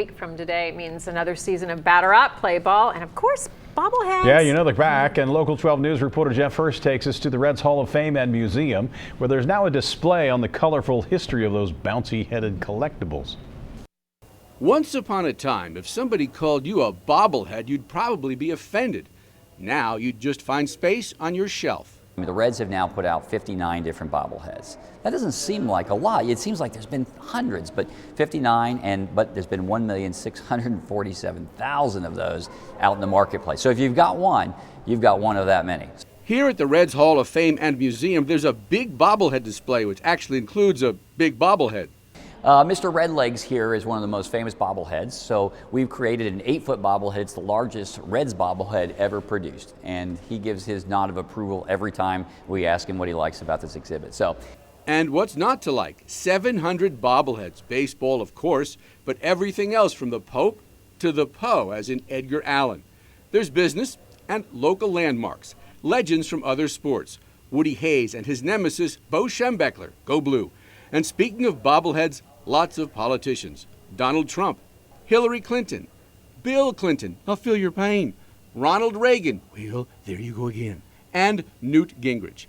week from today means another season of batter up, play ball, and of course, bobbleheads. Yeah, you know they're back, and Local 12 News reporter Jeff Hirsh takes us to the Reds Hall of Fame and Museum, where there's now a display on the colorful history of those bouncy-headed collectibles. Once upon a time, if somebody called you a bobblehead, you'd probably be offended. Now you'd just find space on your shelf. The Reds have now put out 59 different bobbleheads. That doesn't seem like a lot. It seems like there's been hundreds, but 59, but there's been 1,647,000 of those out in the marketplace. So if you've got one of that many. Here at the Reds Hall of Fame and Museum, there's a big bobblehead display, which actually includes a big bobblehead. Mr. Redlegs here is one of the most famous bobbleheads, so we've created an 8-foot bobblehead. It's the largest Reds bobblehead ever produced, and he gives his nod of approval every time we ask him what he likes about this exhibit. And what's not to like? 700 bobbleheads, baseball of course, but everything else from the Pope to the Poe, as in Edgar Allan. There's business and local landmarks, legends from other sports, Woody Hayes and his nemesis Bo Schembechler, go blue. And speaking of bobbleheads, lots of politicians. Donald Trump, Hillary Clinton, Bill Clinton, I'll feel your pain, Ronald Reagan, well, there you go again, and Newt Gingrich.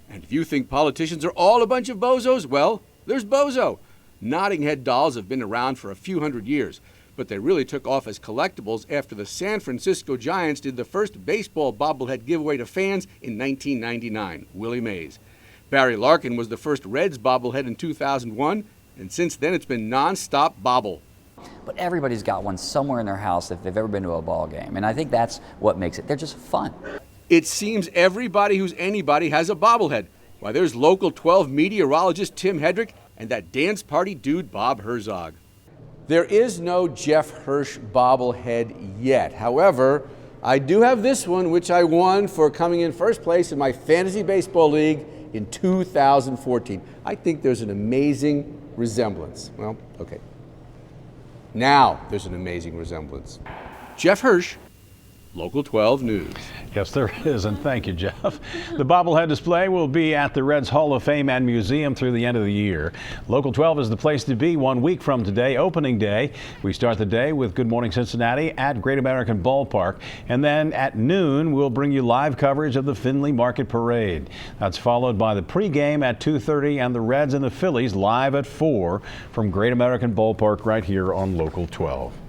And if you think politicians are all a bunch of bozos, well, there's Bozo. Nodding head dolls have been around for a few hundred years, but they really took off as collectibles after the San Francisco Giants did the first baseball bobblehead giveaway to fans in 1999, Willie Mays. Barry Larkin was the first Reds bobblehead in 2001, and since then it's been non-stop bobble. But everybody's got one somewhere in their house if they've ever been to a ball game, and I think that's what makes it. They're just fun. It seems everybody who's anybody has a bobblehead. Why, there's Local 12 meteorologist Tim Hedrick and that dance party dude Bob Herzog. There is no Jeff Hirsh bobblehead yet. However, I do have this one, which I won for coming in first place in my fantasy baseball league in 2014. I think there's an amazing resemblance. Well, okay. Now there's an amazing resemblance. Jeff Hirsh, Local 12 News. Yes, there is, and thank you, Jeff. The bobblehead display will be at the Reds Hall of Fame and Museum through the end of the year. Local 12 is the place to be 1 week from today, opening day. We start the day with Good Morning Cincinnati at Great American Ballpark, and then at noon we'll bring you live coverage of the Findlay Market Parade. That's followed by the pregame at 2:30 and the Reds and the Phillies live at 4 from Great American Ballpark right here on Local 12.